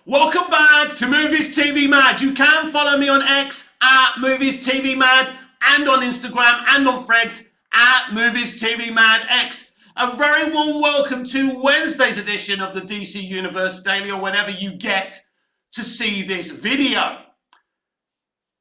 Welcome back to Movies TV Mad. You can follow me on X at Movies TV Mad and on Instagram and on Threads at Movies TV Mad X. A very warm welcome to Wednesday's edition of the DC Universe Daily, or whenever you get to see this video.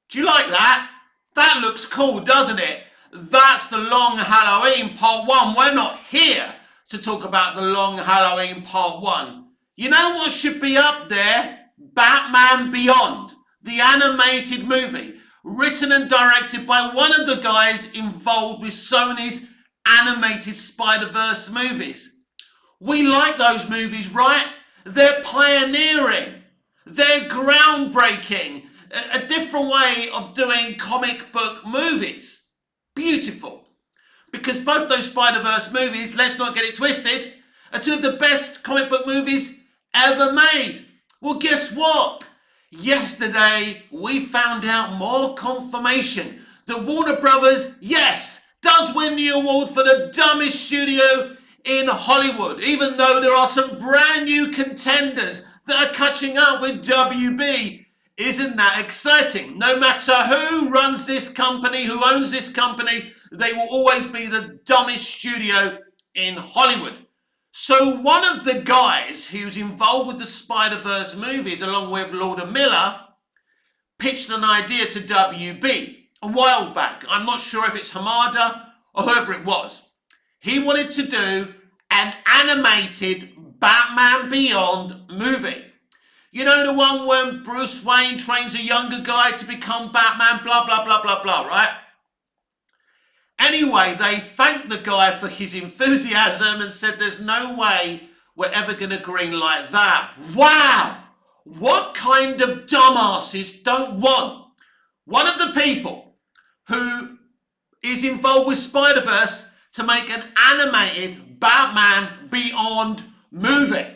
Do you like that? That looks cool, doesn't it? That's the Long Halloween Part 1. We're not here to talk about the Long Halloween Part 1. You know what should be up there? Batman Beyond, the animated movie, written and directed by one of the guys involved with Sony's animated Spider-Verse movies. We like those movies, right? They're pioneering. They're groundbreaking. A different way of doing comic book movies. Beautiful. Because both those Spider-Verse movies, let's not get it twisted, are two of the best comic book movies ever made. Well, guess what? Yesterday, we found out more confirmation that Warner Brothers, yes, does win the award for the dumbest studio in Hollywood, even though there are some brand new contenders that are catching up with WB. Isn't that exciting? No matter who runs this company, who owns this company, they will always be the dumbest studio in Hollywood. So one of the guys who's involved with the Spider-Verse movies, along with Lord Miller, pitched an idea to WB a while back. I'm not sure if it's Hamada or whoever it was. He wanted to do an animated Batman Beyond movie. You know, the one when Bruce Wayne trains a younger guy to become Batman, blah, blah, blah, blah, blah, right? Anyway, they thanked the guy for his enthusiasm and said there's no way we're ever going to greenlight that. Wow! What kind of dumbasses don't want one of the people who is involved with Spider-Verse to make an animated Batman Beyond movie?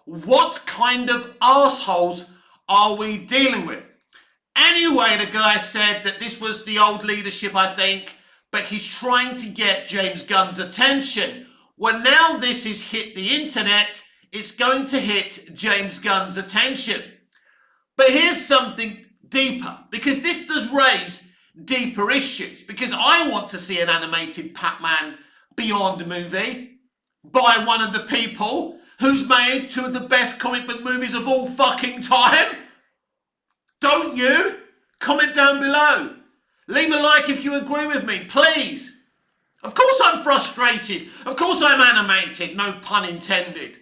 What kind of assholes are we dealing with? Anyway, the guy said that this was the old leadership, I think, but he's trying to get James Gunn's attention. Well, now this has hit the internet, it's going to hit James Gunn's attention. But here's something deeper, because this does raise deeper issues, because I want to see an animated Batman Beyond movie by one of the people who's made two of the best comic book movies of all fucking time. Don't you? Comment down below. Leave a like if you agree with me, please. Of course I'm frustrated. Of course I'm animated, no pun intended.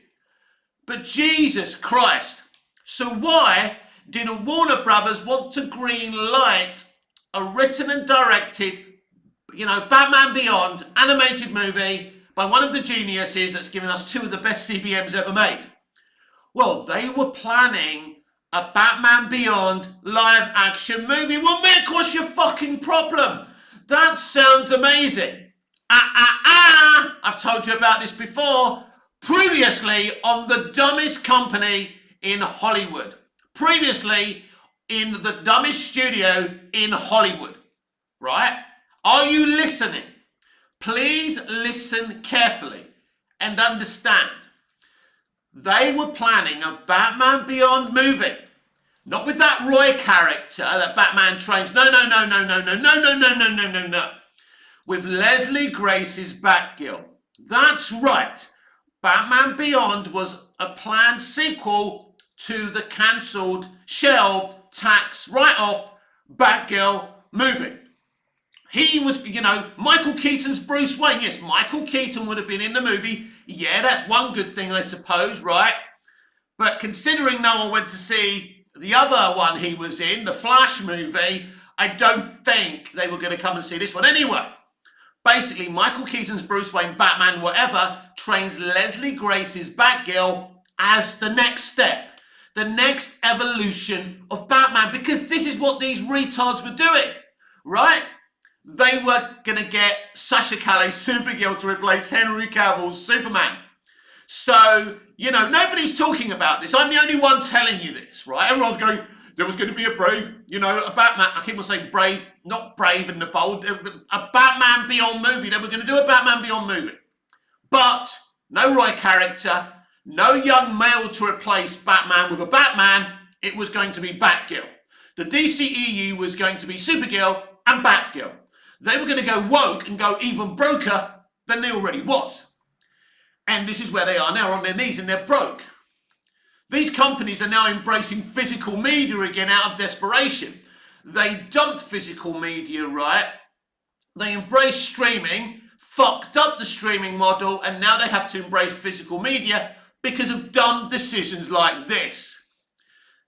But Jesus Christ. So why didn't Warner Brothers want to green light a written and directed, Batman Beyond animated movie by one of the geniuses that's given us two of the best CBMs ever made? Well, they were planning a Batman Beyond live action movie. Well, Mick, what's your fucking problem? That sounds amazing. I've told you about this before. Previously on the dumbest company in Hollywood. Previously in the dumbest studio in Hollywood. Right? Are you listening? Please listen carefully and understand. They were planning a Batman Beyond movie. Not with that Roy character that Batman trains. No. With Leslie Grace's Batgirl. That's right. Batman Beyond was a planned sequel to the cancelled, shelved, tax write-off Batgirl movie. He was, Michael Keaton's Bruce Wayne. Yes, Michael Keaton would have been in the movie. Yeah, that's one good thing, I suppose, right? But considering no one went to see the other one he was in, the Flash movie, I don't think they were going to come and see this one anyway. Basically, Michael Keaton's Bruce Wayne, Batman, whatever, trains Leslie Grace's Batgirl as the next step, the next evolution of Batman, because this is what these retards were doing, right? They were going to get Sasha Calle's Supergirl to replace Henry Cavill's Superman. So, nobody's talking about this. I'm the only one telling you this, right? Everyone's going, there was going to be a Brave, a Batman. I keep on saying Brave, not Brave and the Bold. A Batman Beyond movie. They were going to do a Batman Beyond movie. But no Roy character, No young male to replace Batman with a Batman. It was going to be Batgirl. The DCEU was going to be Supergirl and Batgirl. They were going to go woke and go even broker than they already was. And this is where they are now, on their knees, and they're broke. These companies are now embracing physical media again out of desperation. They dumped physical media, right? They embraced streaming, fucked up the streaming model, and now they have to embrace physical media because of dumb decisions like this.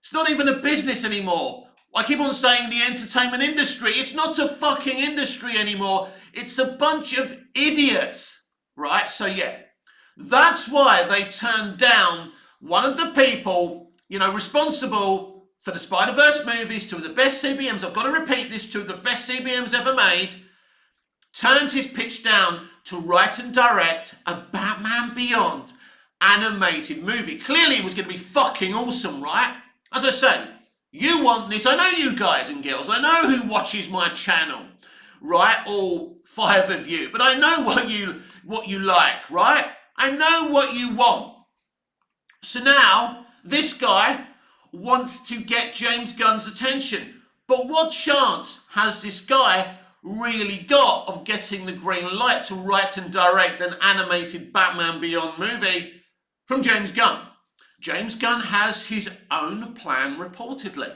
It's not even a business anymore. I keep on saying the entertainment industry. It's not a fucking industry anymore. It's a bunch of idiots, right? So yeah, that's why they turned down one of the people, responsible for the Spider-Verse movies, two of the best CBMs. I've got to repeat this, two of the best CBMs ever made. Turned his pitch down to write and direct a Batman Beyond animated movie. Clearly it was going to be fucking awesome, right? As I say, you want this. I know you guys and girls. I know who watches my channel, right? All 5 of you. But I know what you like, right? I know what you want. So now, this guy wants to get James Gunn's attention. But what chance has this guy really got of getting the green light to write and direct an animated Batman Beyond movie from James Gunn? James Gunn has his own plan, reportedly.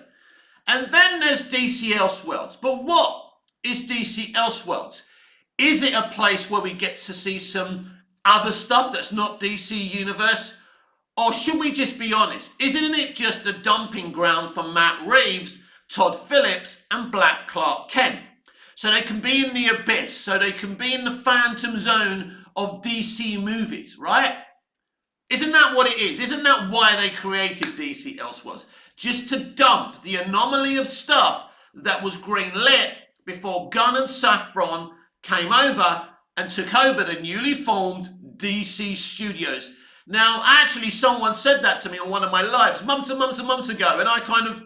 And then there's DC Elseworlds. But what is DC Elseworlds? Is it a place where we get to see some other stuff that's not DC Universe? Or should we just be honest? Isn't it just a dumping ground for Matt Reeves, Todd Phillips, and Black Clark Kent? So they can be in the abyss, so they can be in the phantom zone of DC movies, right? Isn't that what it is? Isn't that why they created DC Elseworlds? Just to dump the anomaly of stuff that was greenlit before Gunn and Safran came over and took over the newly formed DC Studios. Now, actually, someone said that to me on one of my lives months and months and months ago, and I kind of,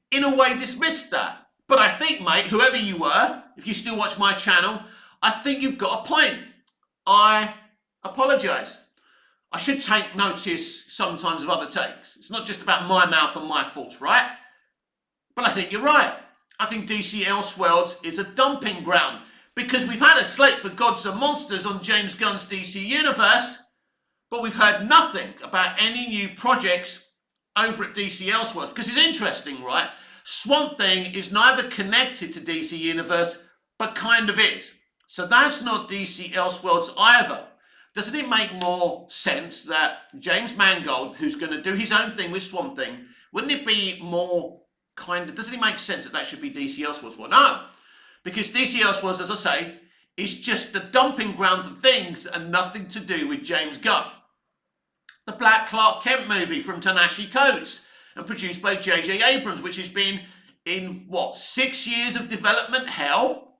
in a way, dismissed that. But I think, mate, whoever you were, if you still watch my channel, I think you've got a point. I apologise. I should take notice sometimes of other takes. It's not just about my mouth and my faults, right? But I think you're right. I think DC Elseworlds is a dumping ground because we've had a slate for Gods and Monsters on James Gunn's DC Universe, but we've heard nothing about any new projects over at DC Elseworlds. Because it's interesting, right? Swamp Thing is neither connected to DC Universe, but kind of is. So that's not DC Elseworlds either. Doesn't it make more sense that James Mangold, who's going to do his own thing with Swamp Thing, wouldn't it be more doesn't it make sense that should be DC Elseworlds? Well, no. Because DC Elseworlds, as I say, is just a dumping ground for things and nothing to do with James Gunn. The Black Clark Kent movie from Ta-Nehisi Coates and produced by J.J. Abrams, which has been in, 6 years of development hell?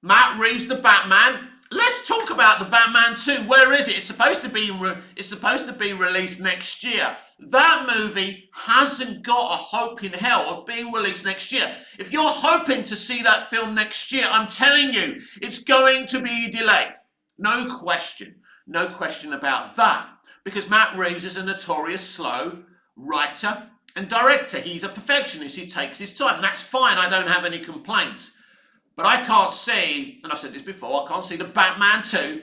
Matt Reeves, the Batman. Let's talk about the Batman 2. Where is it? It's supposed to be released next year. That movie hasn't got a hope in hell of being released next year. If you're hoping to see that film next year, I'm telling you, it's going to be delayed. No question. No question about that. Because Matt Reeves is a notorious slow writer and director. He's a perfectionist. He takes his time. That's fine. I don't have any complaints. But I can't see, and I've said this before, I can't see the Batman 2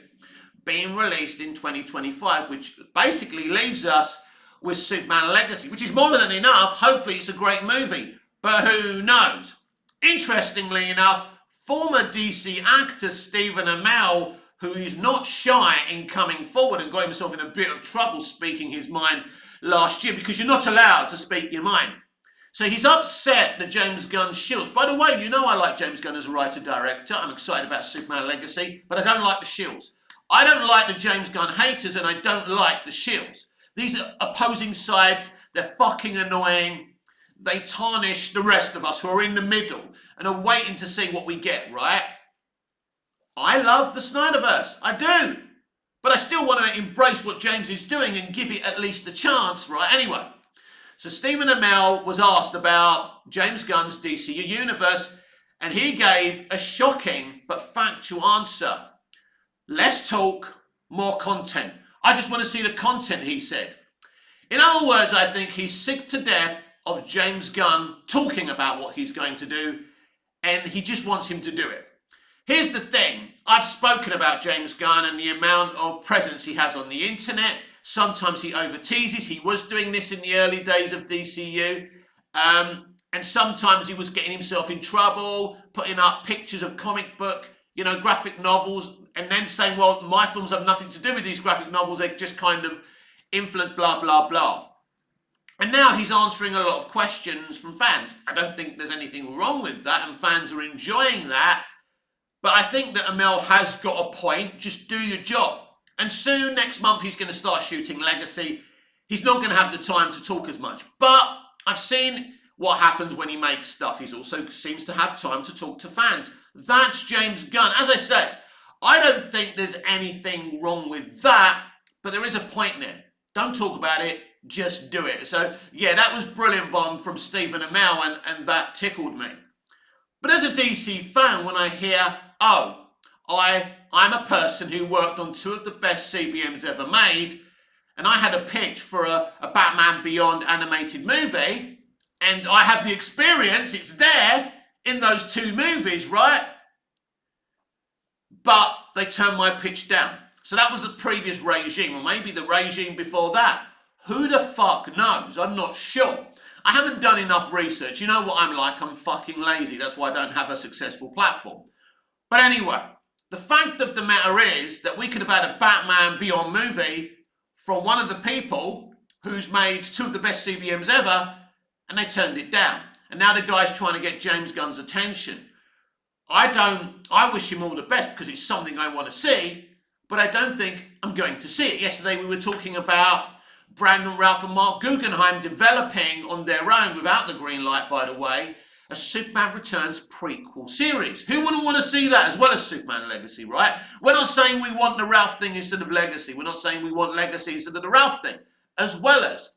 being released in 2025, which basically leaves us with Superman Legacy, which is more than enough. Hopefully it's a great movie, but who knows? Interestingly enough, former DC actor Stephen Amell, who is not shy in coming forward and got himself in a bit of trouble speaking his mind last year, because you're not allowed to speak your mind. So he's upset that James Gunn shills. By the way, you know I like James Gunn as a writer-director. I'm excited about Superman Legacy, but I don't like the shills. I don't like the James Gunn haters, and I don't like the shills. These are opposing sides. They're fucking annoying. They tarnish the rest of us who are in the middle and are waiting to see what we get, right? I love the Snyderverse. I do. But I still want to embrace what James is doing and give it at least a chance, right? Anyway. So Stephen Amell was asked about James Gunn's DC Universe, and he gave a shocking but factual answer. Less talk, more content. I just want to see the content, he said. In other words, I think he's sick to death of James Gunn talking about what he's going to do, and he just wants him to do it. Here's the thing. I've spoken about James Gunn and the amount of presence he has on the internet. Sometimes he over-teases. He was doing this in the early days of DCU. And sometimes he was getting himself in trouble, putting up pictures of comic book, graphic novels, and then saying, well, my films have nothing to do with these graphic novels. They just kind of influence, blah, blah, blah. And now he's answering a lot of questions from fans. I don't think there's anything wrong with that, and fans are enjoying that. But I think that Amell has got a point. Just do your job. And soon, next month, he's going to start shooting Legacy. He's not going to have the time to talk as much. But I've seen what happens when he makes stuff. He also seems to have time to talk to fans. That's James Gunn. As I said, I don't think there's anything wrong with that, but there is a point there. Don't talk about it, just do it. So, yeah, that was brilliant bomb from Stephen Amell, and that tickled me. But as a DC fan, when I hear, I'm a person who worked on two of the best CBMs ever made, and I had a pitch for a Batman Beyond animated movie, and I have the experience, it's there in those two movies, right? But they turned my pitch down. So that was the previous regime, or maybe the regime before that. Who the fuck knows? I'm not sure. I haven't done enough research. You know what I'm like? I'm fucking lazy. That's why I don't have a successful platform. But anyway, the fact of the matter is that we could have had a Batman Beyond movie from one of the people who's made two of the best CBMs ever, and they turned it down. And now the guy's trying to get James Gunn's attention. I wish him all the best because it's something I want to see, but I don't think I'm going to see it. Yesterday we were talking about Brandon Routh and Mark Guggenheim developing on their own, without the green light, by the way, a Superman Returns prequel series. Who wouldn't want to see that as well as Superman Legacy, right? We're not saying we want the Routh thing instead of Legacy. We're not saying we want Legacy instead of the Routh thing, as well as.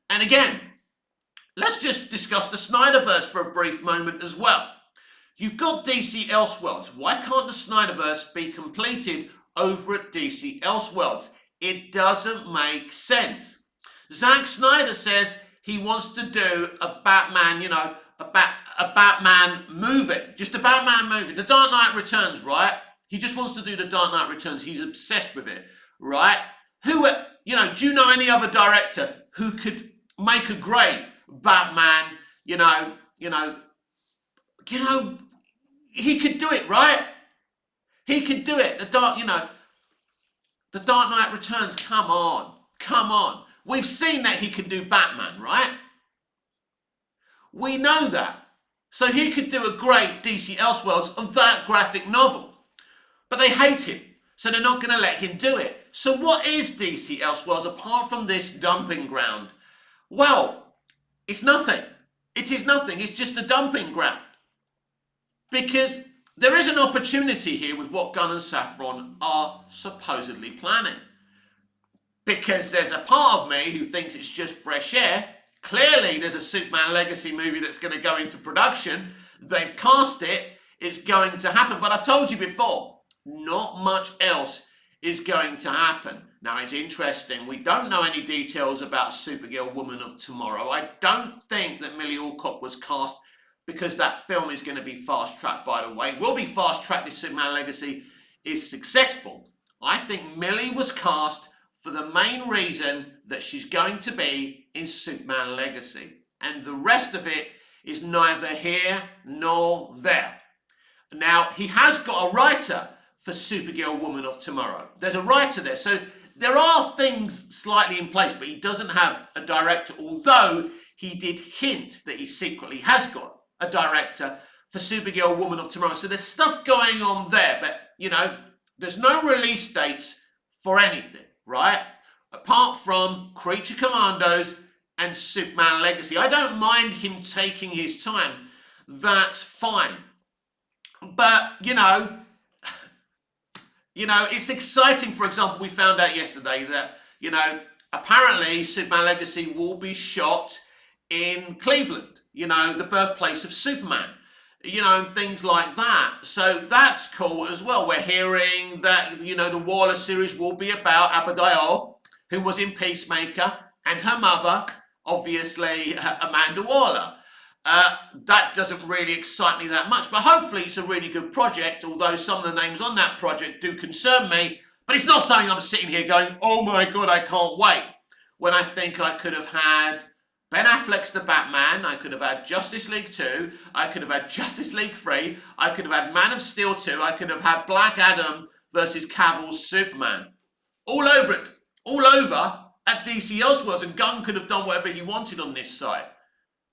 And again, let's just discuss the Snyderverse for a brief moment as well. You've got DC Elseworlds. Why can't the Snyderverse be completed over at DC Elseworlds? It doesn't make sense. Zack Snyder says he wants to do a Batman, a Batman movie. Just a Batman movie. The Dark Knight Returns, right? He just wants to do the Dark Knight Returns. He's obsessed with it, right? Do you know any other director who could make a great Batman, he could do it, right? He could do it. The Dark Knight Returns, come on. We've seen that he can do Batman, right? We know that. So he could do a great DC Elseworlds of that graphic novel. But they hate him, so they're not going to let him do it. So what is DC Elseworlds apart from this dumping ground? Well, it's nothing. It is nothing. It's just a dumping ground. Because there is an opportunity here with what Gunn and Safran are supposedly planning. Because there's a part of me who thinks it's just fresh air. Clearly, there's a Superman Legacy movie that's going to go into production. They've cast it. It's going to happen. But I've told you before, not much else is going to happen. Now, it's interesting. We don't know any details about Supergirl Woman of Tomorrow. I don't think that Millie Alcock was cast because that film is going to be fast-tracked, by the way. It will be fast-tracked if Superman Legacy is successful. I think Millie was cast for the main reason that she's going to be in Superman Legacy. And the rest of it is neither here nor there. Now, he has got a writer for Supergirl Woman of Tomorrow. There's a writer there. So there are things slightly in place, but he doesn't have a director, although he did hint that he secretly has got a director for Supergirl Woman of Tomorrow. So there's stuff going on there, but, there's no release dates for anything, right? Apart from Creature Commandos and Superman Legacy. I don't mind him taking his time. That's fine. But, it's exciting. For example, we found out yesterday that, apparently Superman Legacy will be shot in Cleveland, the birthplace of Superman. and things like that. So that's cool as well. We're hearing that, the Waller series will be about Abigail, who was in Peacemaker, and her mother, obviously Amanda Waller. That doesn't really excite me that much, but hopefully it's a really good project, although some of the names on that project do concern me. But it's not something I'm sitting here going, oh my God, I can't wait. When I think I could have had Ben Affleck's The Batman, I could have had Justice League 2, I could have had Justice League 3, I could have had Man of Steel 2, I could have had Black Adam versus Cavill's Superman. All over it. All over at DC Elseworlds, and Gunn could have done whatever he wanted on this site.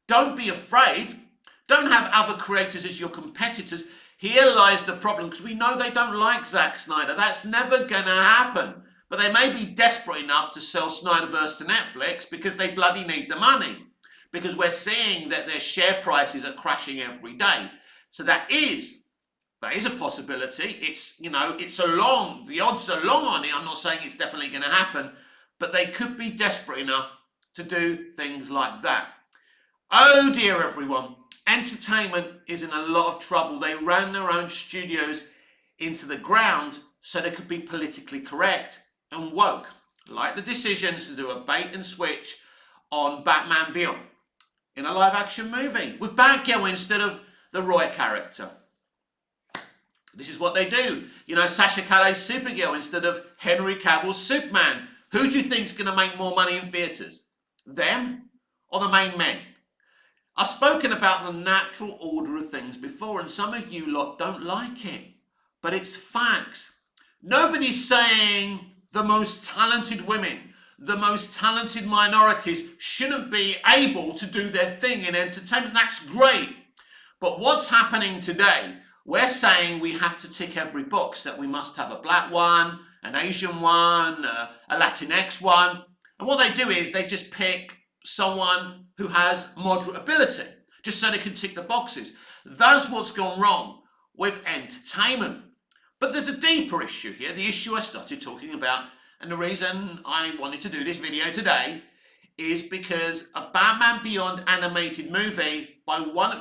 Don't be afraid. Don't have other creators as your competitors. Here lies the problem, because we know they don't like Zack Snyder. That's never going to happen. But they may be desperate enough to sell Snyderverse to Netflix because they bloody need the money. Because we're seeing that their share prices are crashing every day. So that is a possibility. The odds are long on it. I'm not saying it's definitely going to happen, but they could be desperate enough to do things like that. Oh dear, everyone. Entertainment is in a lot of trouble. They ran their own studios into the ground so they could be politically correct and woke, like the decisions to do a bait and switch on Batman Beyond in a live action movie with Batgirl instead of the Roy character. This is what they do. Sasha Calle's Supergirl instead of Henry Cavill's Superman. Who do you think's going to make more money in theatres? Them or the main men? I've spoken about the natural order of things before, and some of you lot don't like it, but it's facts. Nobody's saying the most talented women, the most talented minorities shouldn't be able to do their thing in entertainment. That's great. But what's happening today? We're saying we have to tick every box, that we must have a black one, an Asian one, a Latinx one. And what they do is they just pick someone who has moderate ability, just so they can tick the boxes. That's what's gone wrong with entertainment. But there's a deeper issue here, the issue I started talking about, and the reason I wanted to do this video today is because a Batman Beyond animated movie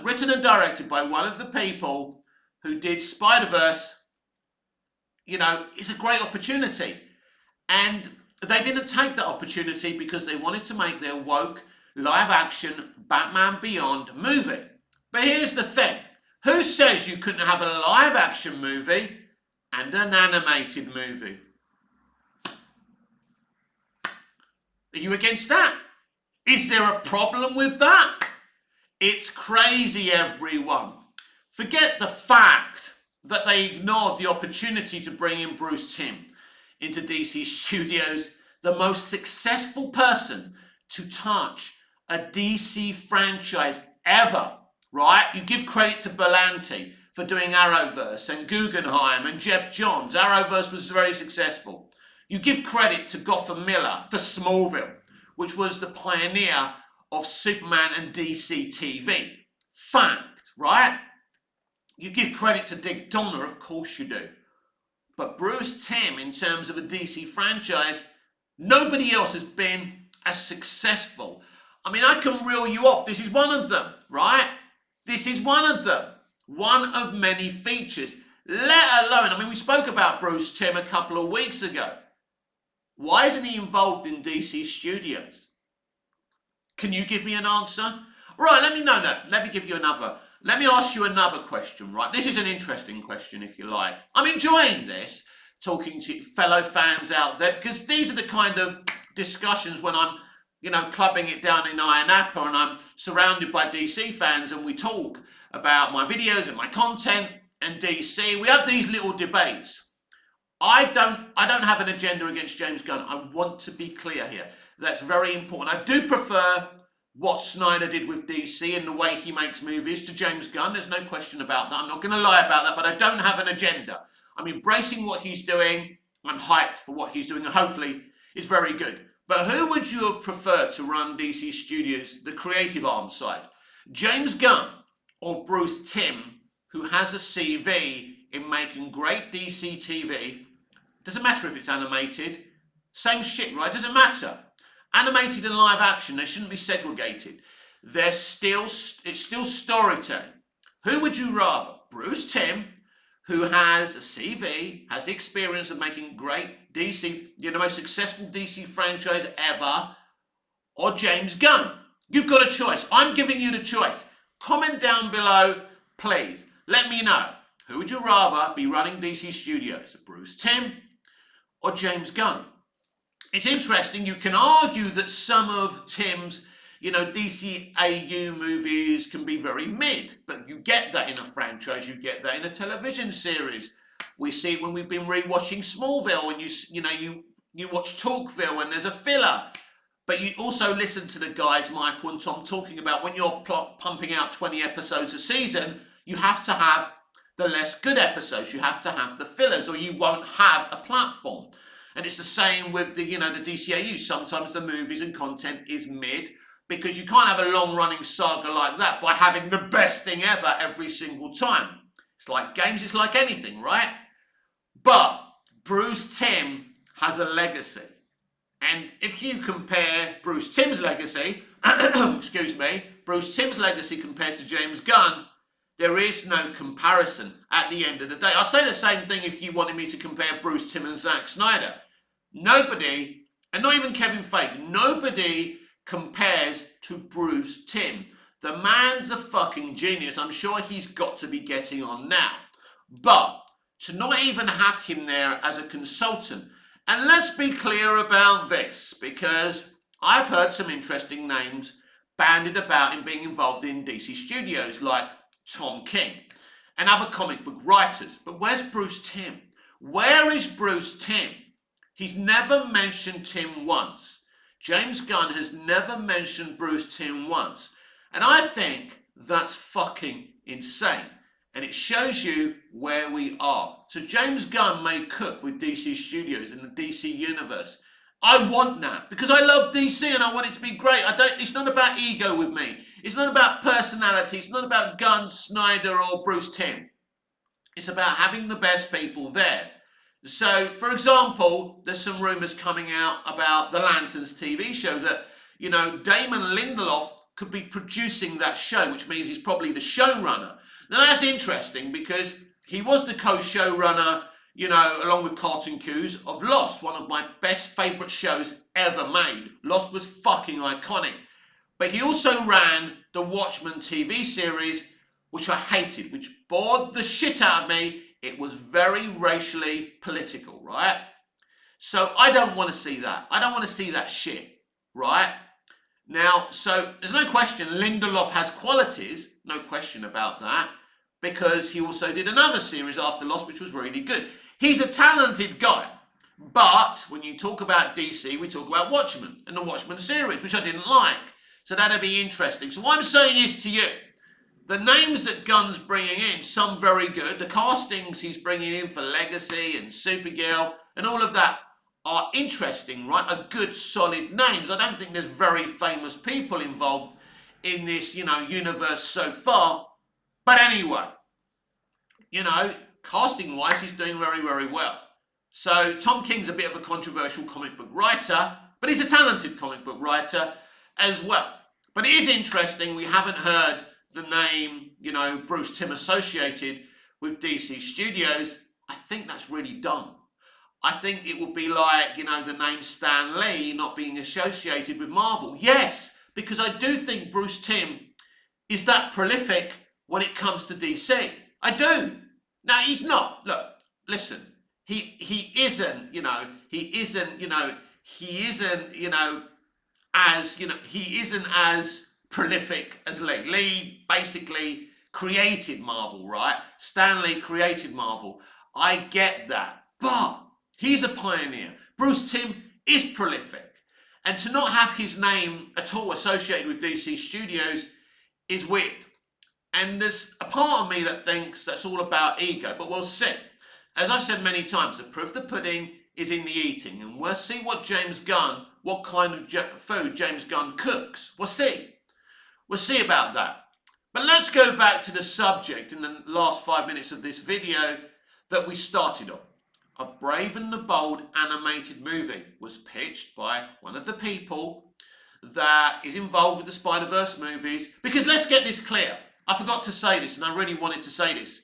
written and directed by one of the people who did Spider-Verse, is a great opportunity. And they didn't take that opportunity because they wanted to make their woke live-action Batman Beyond movie. But here's the thing. Who says you couldn't have a live-action movie and an animated movie? Are you against that? Is there a problem with that? It's crazy, everyone. Forget the fact that they ignored the opportunity to bring in Bruce Timm into DC Studios, the most successful person to touch a DC franchise ever, right? You give credit to Berlanti for doing Arrowverse and Guggenheim and Jeff Johns. Arrowverse was very successful. You give credit to Gotham Miller for Smallville, which was the pioneer of Superman and DC TV. Fact, right? You give credit to Dick Donner, of course you do. But Bruce Timm, in terms of a DC franchise, nobody else has been as successful. I mean, I can reel you off. This is one of them, right? This is one of them. One of many features. Let alone, we spoke about Bruce Timm a couple of weeks ago. Why isn't he involved in DC Studios? Can you give me an answer? Right, let me ask you another question, right? This is an interesting question, if you like. I'm enjoying this, talking to fellow fans out there, because these are the kind of discussions when I'm, clubbing it down in Iron Apple and I'm surrounded by DC fans and we talk about my videos and my content and DC. We have these little debates. I don't have an agenda against James Gunn. I want to be clear here. That's very important. I do prefer what Snyder did with DC and the way he makes movies to James Gunn. There's no question about that. I'm not going to lie about that, but I don't have an agenda. I'm embracing what he's doing. I'm hyped for what he's doing, and hopefully it's very good. But who would you have preferred to run DC Studios, the creative arm side? James Gunn or Bruce Timm, who has a CV in making great DC TV? Doesn't matter if it's animated. Same shit, right? Doesn't matter. Animated and live action, they shouldn't be segregated. It's still storytelling. Who would you rather? Bruce Timm, who has a CV, has the experience of making great DC, the most successful DC franchise ever, or James Gunn? You've got a choice. I'm giving you the choice. Comment down below, please. Let me know. Who would you rather be running DC Studios? Bruce Timm or James Gunn? It's interesting. You can argue that some of Timm's DCAU movies can be very mid, but you get that in a franchise, you get that in a television series. We see it when we've been rewatching Smallville, and you watch Talkville and there's a filler. But you also listen to the guys, Michael and Tom, talking about when you're pumping out 20 episodes a season, you have to have the less good episodes, you have to have the fillers, or you won't have a platform. And it's the same with the DCAU. Sometimes the movies and content is mid, because you can't have a long-running saga like that by having the best thing ever every single time. It's like games, it's like anything, right? But Bruce Timm has a legacy. And if you compare Bruce Timm's legacy, Bruce Timm's legacy compared to James Gunn, there is no comparison at the end of the day. I'll say the same thing if you wanted me to compare Bruce Timm and Zack Snyder. Nobody, and not even Kevin Feige, nobody compares to Bruce Timm. The man's a fucking genius. I'm sure he's got to be getting on now. But to not even have him there as a consultant, and let's be clear about this, because I've heard some interesting names bandied about in being involved in DC Studios, like Tom King and other comic book writers. But where's Bruce Timm? Where is Bruce Timm? He's never mentioned Timm once. James Gunn has never mentioned Bruce Timm once. And I think that's fucking insane. And it shows you where we are. So James Gunn may cook with DC Studios in the DC universe. I want that because I love DC and I want it to be great. It's not about ego with me. It's not about personality. It's not about Gunn, Snyder or Bruce Timm. It's about having the best people there. So, for example, there's some rumours coming out about the Lanterns TV show that, Damon Lindelof could be producing that show, which means he's probably the showrunner. Now, that's interesting because he was the co-showrunner, along with Carlton Cuse, of Lost, one of my best favourite shows ever made. Lost was fucking iconic. But he also ran the Watchmen TV series, which I hated, which bored the shit out of me. It was very racially political, right? So I don't want to see that. I don't want to see that shit, right? Now, so there's no question Lindelof has qualities, no question about that, because he also did another series after Lost, which was really good. He's a talented guy, but when you talk about DC, we talk about Watchmen and the Watchmen series, which I didn't like. So that'd be interesting. So what I'm saying is to you, the names that Gunn's bringing in, some very good. The castings he's bringing in for Legacy and Supergirl and all of that are interesting, right? Are good, solid names. I don't think there's very famous people involved in this, universe so far. But anyway, casting-wise, he's doing very, very well. So Tom King's a bit of a controversial comic book writer, but he's a talented comic book writer as well. But it is interesting, we haven't heard the name, Bruce Timm associated with DC Studios. I think that's really dumb. I think it would be like, the name Stan Lee not being associated with Marvel. Yes, because I do think Bruce Timm is that prolific when it comes to DC. I do. Now, he's not. Look, listen, he isn't as prolific as Lee. Lee basically created Marvel, right? Stan Lee created Marvel. I get that. But he's a pioneer. Bruce Timm is prolific. And to not have his name at all associated with DC Studios is weird. And there's a part of me that thinks that's all about ego, but we'll see. As I've said many times, the proof of the pudding is in the eating. And we'll see what kind of food James Gunn cooks. We'll see. We'll see about that. But let's go back to the subject in the last 5 minutes of this video that we started on. A Brave and the Bold animated movie was pitched by one of the people that is involved with the Spider-Verse movies. Because let's get this clear. I forgot to say this, and I really wanted to say this.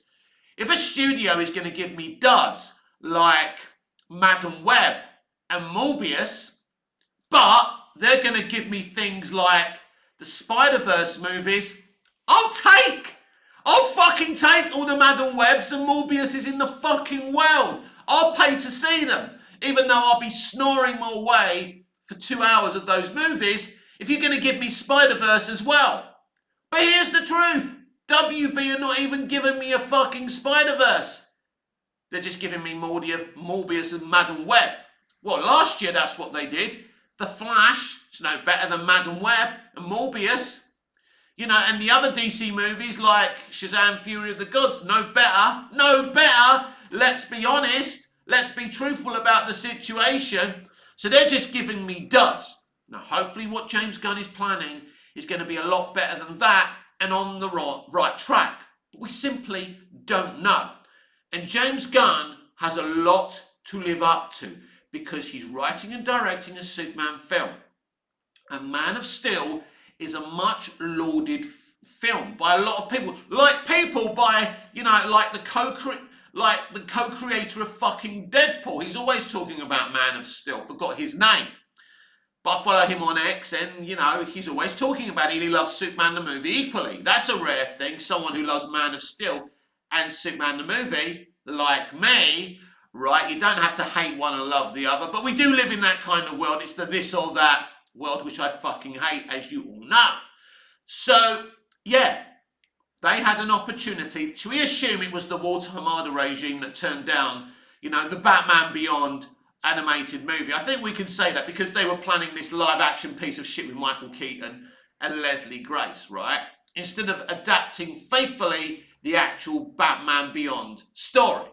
If a studio is going to give me duds like Madam Web and Morbius, but they're going to give me things like the Spider-Verse movies, I'll fucking take all the Madam Webs and Morbiuses in the fucking world. I'll pay to see them, even though I'll be snoring my way for 2 hours of those movies if you're going to give me Spider-Verse as well. But here's the truth. WB are not even giving me a fucking Spider-Verse. They're just giving me Morbius and Madam Web. Well, last year that's what they did. The Flash is no better than Madam Web and Morbius. You know, and the other DC movies like Shazam! Fury of the Gods, no better. Let's be honest. Let's be truthful about the situation. So they're just giving me duds. Now, hopefully what James Gunn is planning is going to be a lot better than that and on the right track. But we simply don't know. And James Gunn has a lot to live up to because he's writing and directing a Superman film. And Man of Steel is a much lauded film by a lot of people. Like the co-creator of fucking Deadpool. He's always talking about Man of Steel. Forgot his name. But I follow him on X and, he's always talking about it. He loves Superman the movie equally. That's a rare thing. Someone who loves Man of Steel and Superman the movie, like me, right? You don't have to hate one and love the other. But we do live in that kind of world. It's the this or that world, which I fucking hate, as you all know. So, yeah, they had an opportunity. Should we assume it was the Walter Hamada regime that turned down, the Batman Beyond animated movie? I think we can say that because they were planning this live action piece of shit with Michael Keaton and Leslie Grace, right? Instead of adapting faithfully the actual Batman Beyond story.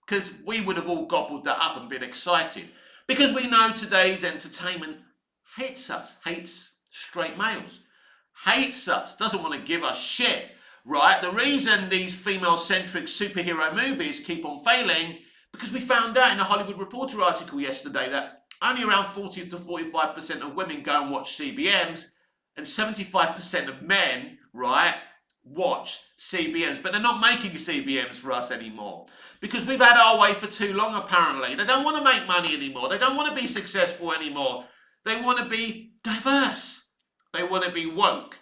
Because we would have all gobbled that up and been excited. Because we know today's entertainment hates us, hates straight males, hates us, doesn't want to give us shit, right? The reason these female-centric superhero movies keep on failing, because we found out in a Hollywood Reporter article yesterday that only around 40 to 45% of women go and watch CBMs, and 75% of men, right, watch CBMs. But they're not making CBMs for us anymore. Because we've had our way for too long, apparently. They don't want to make money anymore. They don't want to be successful anymore. They want to be diverse. They want to be woke.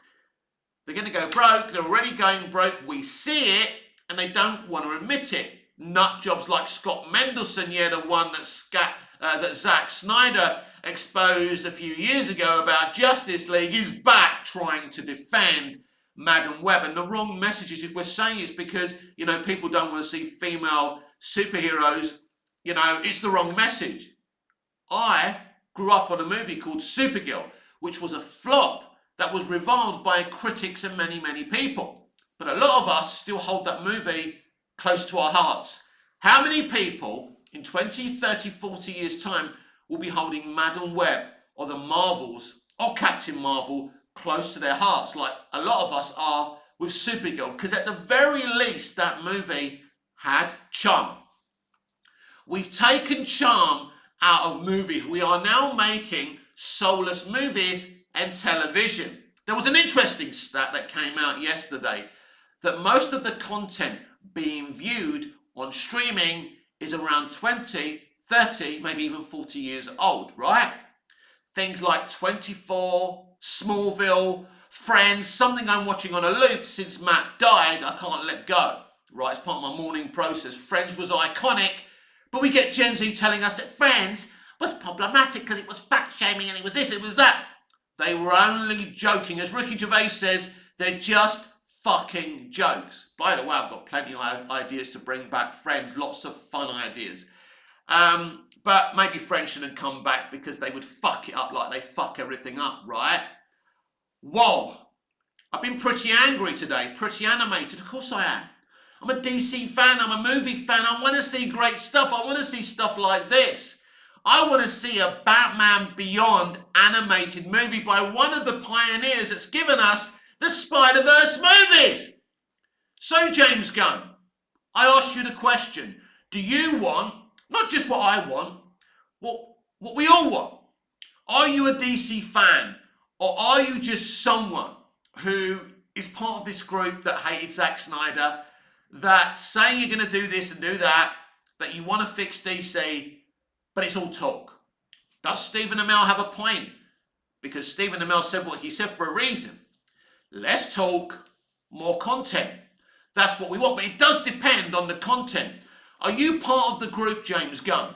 They're going to go broke. They're already going broke. We see it, and they don't want to admit it. Nut jobs like Scott Mendelson, the one that Zack Snyder exposed a few years ago about Justice League, is back trying to defend Madam Web. And the wrong messages, if we're saying it's because, people don't want to see female superheroes, it's the wrong message. I grew up on a movie called Supergirl, which was a flop that was reviled by critics and many, many people. But a lot of us still hold that movie close to our hearts. How many people in 20, 30, 40 years' time will be holding Madam Web or the Marvels or Captain Marvel close to their hearts, like a lot of us are with Supergirl? Because at the very least, that movie had charm. We've taken charm out of movies. We are now making soulless movies and television. There was an interesting stat that came out yesterday that most of the content being viewed on streaming is around 20, 30, maybe even 40 years old, right? Things like 24, Smallville, Friends, something I'm watching on a loop since Matt died, I can't let go, right? It's part of my morning process. Friends was iconic, but we get Gen Z telling us that Friends was problematic because it was fat shaming and it was this, it was that. They were only joking. As Ricky Gervais says, they're just fucking jokes. By the way, I've got plenty of ideas to bring back Friends, lots of fun ideas. But maybe Friends shouldn't come back because they would fuck it up like they fuck everything up, right? Whoa. I've been pretty angry today, pretty animated. Of course I am. I'm a DC fan, I'm a movie fan. I want to see great stuff. I want to see stuff like this. I want to see a Batman Beyond animated movie by one of the pioneers that's given us the Spider-Verse movies. So, James Gunn, I ask you the question. Do you want, not just what I want, what we all want? Are you a DC fan? Or are you just someone who is part of this group that hated Zack Snyder, that say you're going to do this and do that, that you want to fix DC, but it's all talk. Does Stephen Amell have a point? Because Stephen Amell said what he said for a reason. Less talk, more content. That's what we want, but it does depend on the content. Are you part of the group, James Gunn,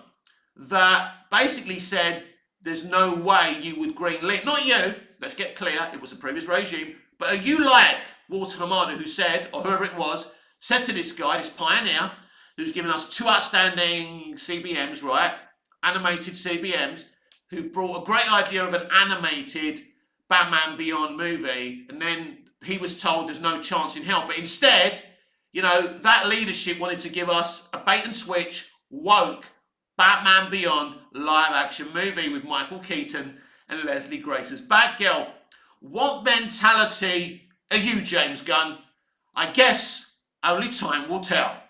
that basically said there's no way you would greenlit? Not you, let's get clear, it was the previous regime, but are you like Walter Hamada, who said, or whoever it was, said to this guy, this pioneer, who's given us 2 outstanding CBMs, right? Animated CBMs, who brought a great idea of an animated Batman Beyond movie, and then he was told there's no chance in hell. But instead, you know, that leadership wanted to give us a bait and switch, woke Batman Beyond live action movie with Michael Keaton and Leslie Grace as Batgirl. What mentality are you, James Gunn? I guess only time will tell.